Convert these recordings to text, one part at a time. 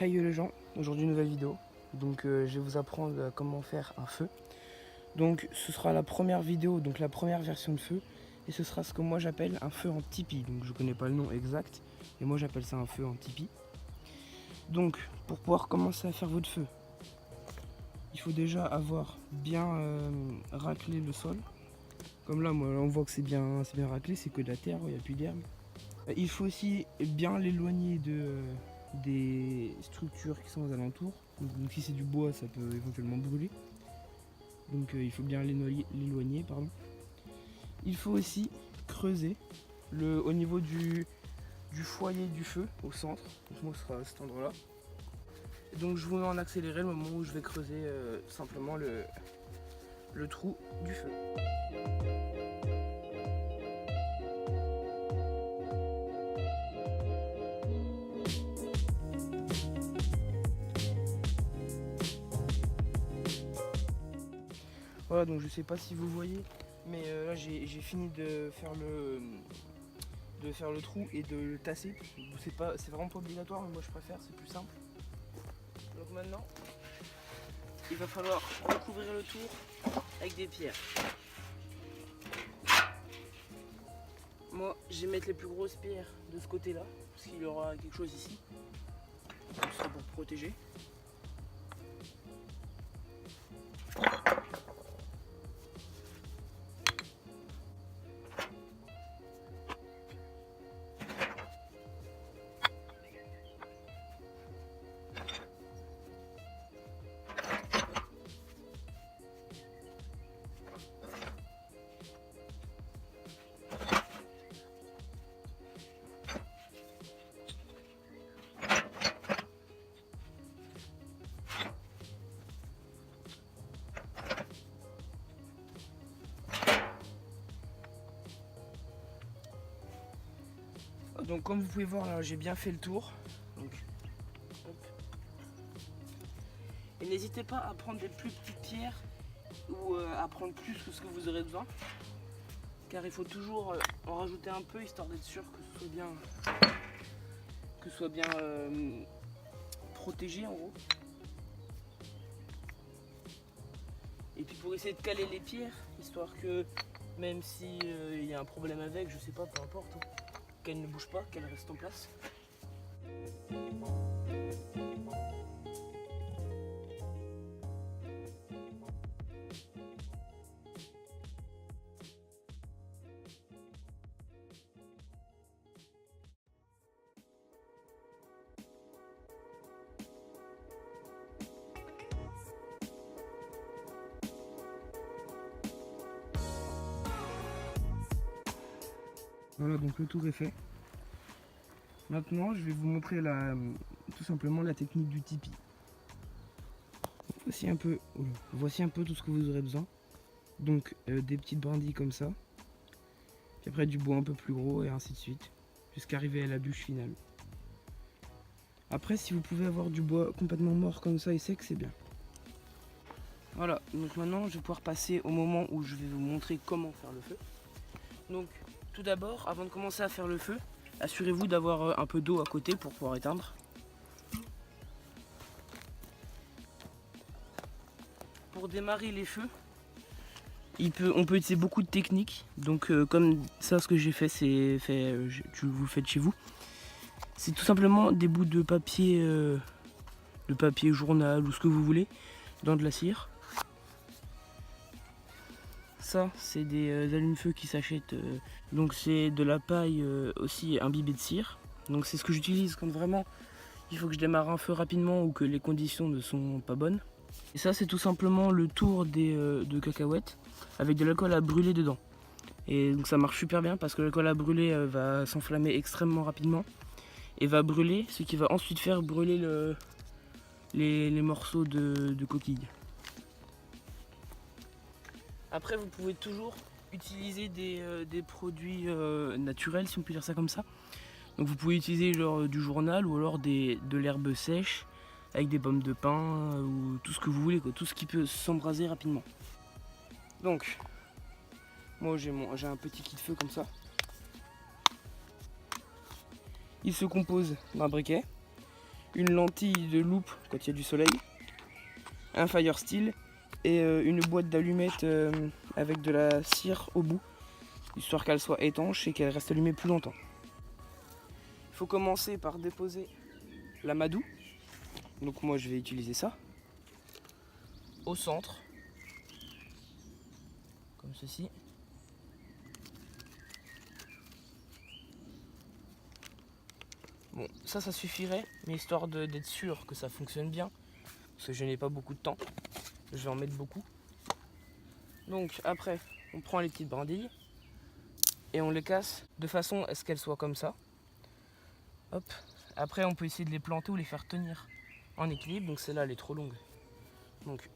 Hey les gens, aujourd'hui nouvelle vidéo. Donc je vais vous apprendre comment faire un feu. Donc ce sera la première vidéo, donc la première version de feu. Et ce sera ce que moi j'appelle un feu en tipi. Donc je connais pas le nom exact, mais moi j'appelle ça un feu en tipi. Donc pour pouvoir commencer à faire votre feu, il faut déjà avoir bien raclé le sol. Comme là, moi, on voit que c'est bien raclé, c'est que de la terre, il n'y a plus d'herbe. Il faut aussi bien l'éloigner des structures qui sont aux alentours. Donc si c'est du bois, ça peut éventuellement brûler. Donc il faut bien l'éloigner. Il faut aussi creuser au niveau du foyer du feu au centre. Donc moi ce sera à cet endroit là. Donc je vous mets en accéléré le moment où je vais creuser simplement le trou du feu. Voilà, donc je sais pas si vous voyez, mais là j'ai fini de faire le trou et de le tasser. C'est vraiment pas obligatoire, mais moi je préfère, c'est plus simple. Donc maintenant, il va falloir recouvrir le tour avec des pierres. Moi, je vais mettre les plus grosses pierres de ce côté-là, parce qu'il y aura quelque chose ici. Ce sera pour protéger. Donc comme vous pouvez voir là, j'ai bien fait le tour. Donc, hop. Et n'hésitez pas à prendre des plus petites pierres ou à prendre plus que ce que vous aurez besoin. Car il faut toujours en rajouter un peu histoire d'être sûr que ce soit bien protégé en gros. Et puis pour essayer de caler les pierres, histoire que même si il y a un problème avec, je sais pas, peu importe, hein, qu'elle ne bouge pas, qu'elle reste en place. Voilà, donc le tour est fait. Maintenant, je vais vous montrer tout simplement la technique du tipi. Voici un peu tout ce que vous aurez besoin. Donc des petites brindilles comme ça. Puis après du bois un peu plus gros et ainsi de suite. Jusqu'à arriver à la bûche finale. Après, si vous pouvez avoir du bois complètement mort comme ça et sec, c'est bien. Voilà, donc maintenant je vais pouvoir passer au moment où je vais vous montrer comment faire le feu. Donc tout d'abord, avant de commencer à faire le feu, assurez-vous d'avoir un peu d'eau à côté pour pouvoir éteindre. Pour démarrer les feux, on peut utiliser beaucoup de techniques. Donc comme ça, ce que j'ai fait, vous le faites chez vous. C'est tout simplement des bouts de papier journal ou ce que vous voulez dans de la cire. Ça, c'est des allumes-feu qui s'achètent. Donc c'est de la paille aussi imbibée de cire. Donc c'est ce que j'utilise quand vraiment il faut que je démarre un feu rapidement ou que les conditions ne sont pas bonnes. Et ça, c'est tout simplement le tour de cacahuètes avec de l'alcool à brûler dedans. Et donc ça marche super bien parce que l'alcool à brûler va s'enflammer extrêmement rapidement et va brûler, ce qui va ensuite faire brûler les morceaux de coquilles. Après, vous pouvez toujours utiliser des produits naturels, si on peut dire ça comme ça. Donc vous pouvez utiliser genre du journal ou alors de l'herbe sèche avec des pommes de pin ou tout ce que vous voulez, quoi, tout ce qui peut s'embraser rapidement. Donc, moi j'ai un petit kit de feu comme ça. Il se compose d'un briquet, une lentille de loupe quand il y a du soleil, un fire steel et une boîte d'allumettes avec de la cire au bout, histoire qu'elle soit étanche et qu'elle reste allumée plus longtemps. Il faut commencer par déposer l'amadou. Donc moi je vais utiliser ça au centre, comme ceci. Bon, ça suffirait, mais histoire d'être sûr que ça fonctionne bien, parce que je n'ai pas beaucoup de temps, je vais en mettre beaucoup. Donc après, on prend les petites brindilles et on les casse de façon à ce qu'elles soient comme ça. Hop. Après, on peut essayer de les planter ou les faire tenir en équilibre. Donc celle-là, elle est trop longue. Donc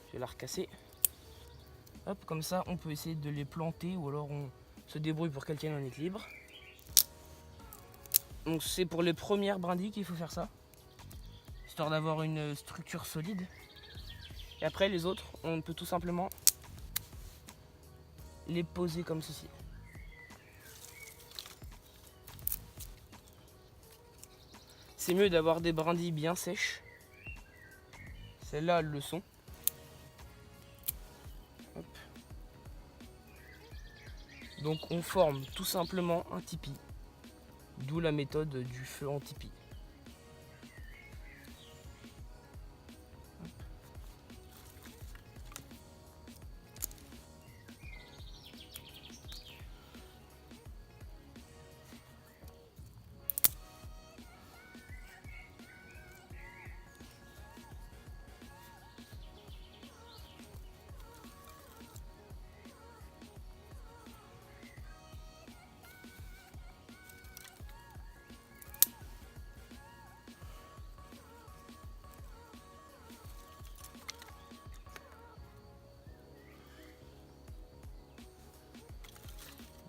je vais la recasser. Hop, comme ça, on peut essayer de les planter ou alors on se débrouille pour qu'elles tiennent en équilibre. Donc c'est pour les premières brindilles qu'il faut faire ça, histoire d'avoir une structure solide. Et après les autres, on peut tout simplement les poser comme ceci. C'est mieux d'avoir des brindilles bien sèches. Celles-là, elles le sont. Hop. Donc on forme tout simplement un tipi. D'où la méthode du feu en tipi.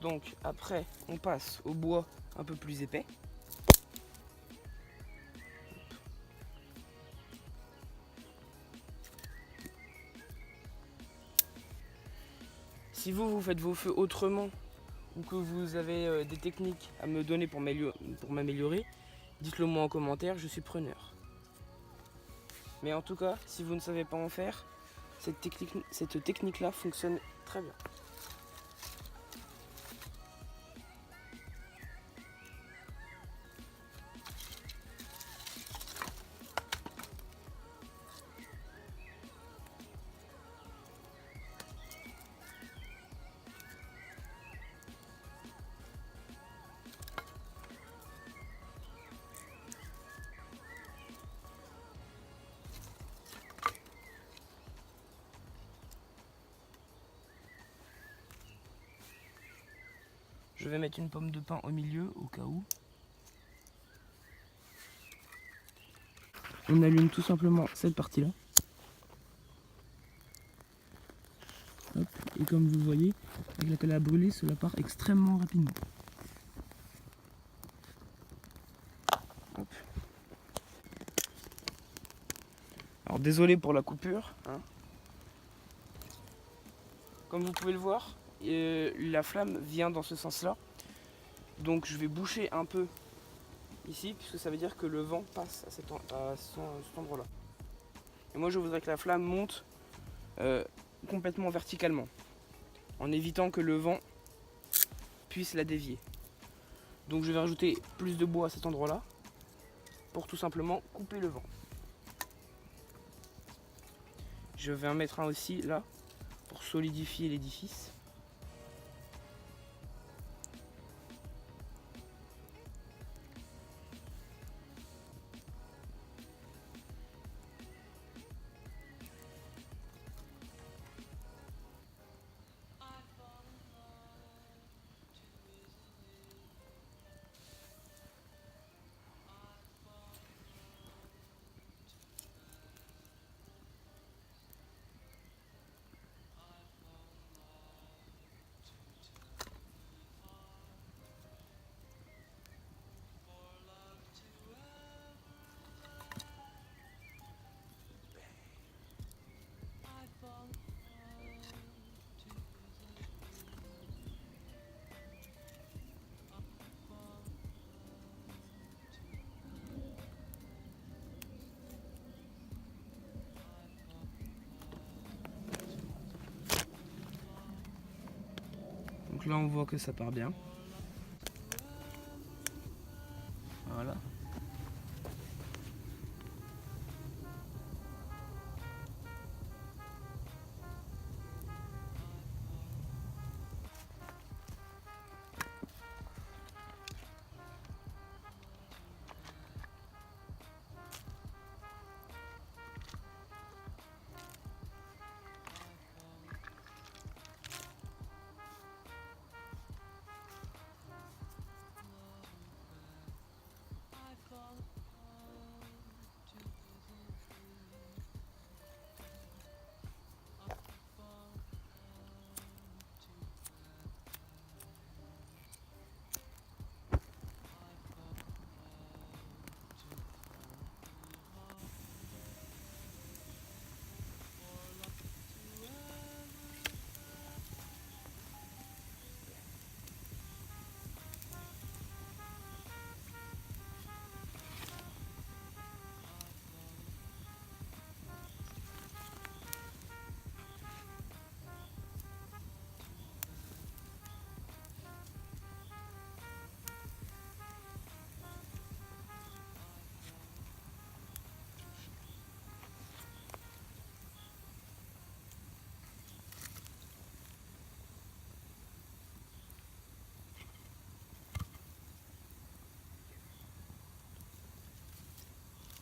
Donc après, on passe au bois un peu plus épais. Si vous faites vos feux autrement ou que vous avez des techniques à me donner pour m'améliorer, dites-le moi en commentaire, je suis preneur. Mais en tout cas, si vous ne savez pas en faire, cette technique-là fonctionne très bien. Je vais mettre une pomme de pin au milieu au cas où. On allume tout simplement cette partie-là. Et comme vous le voyez, avec la cale à brûler, cela part extrêmement rapidement. Hop. Alors désolé pour la coupure. Comme vous pouvez le voir, la flamme vient dans ce sens-là. Donc je vais boucher un peu ici, puisque ça veut dire que le vent passe à cet endroit-là. Et moi je voudrais que la flamme monte complètement verticalement, en évitant que le vent puisse la dévier. Donc je vais rajouter plus de bois à cet endroit-là, pour tout simplement couper le vent. Je vais en mettre un aussi là, pour solidifier l'édifice. Donc là on voit que ça part bien. Voilà.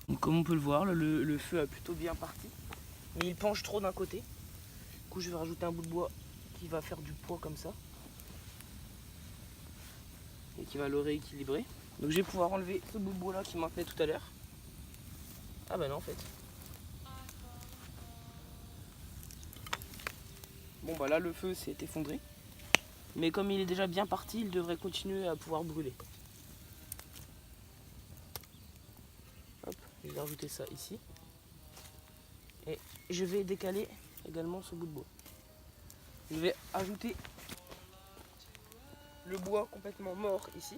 Donc comme on peut le voir, le feu a plutôt bien parti. Mais il penche trop d'un côté. Du coup je vais rajouter un bout de bois qui va faire du poids comme ça. Et qui va le rééquilibrer. Donc je vais pouvoir enlever ce bout de bois là qui maintenait tout à l'heure. Ah bah non en fait. Bon bah là le feu s'est effondré. Mais comme il est déjà bien parti, il devrait continuer à pouvoir brûler. Hop, je vais rajouter ça ici. Et je vais décaler également ce bout de bois. Je vais ajouter le bois complètement mort ici.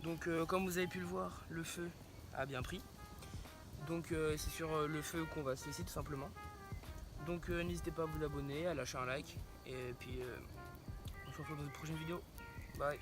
Donc comme vous avez pu le voir, le feu a bien pris. Donc c'est sur le feu qu'on va se laisser tout simplement. Donc n'hésitez pas à vous abonner, à lâcher un like. Et puis on se retrouve dans une prochaine vidéo. Bye.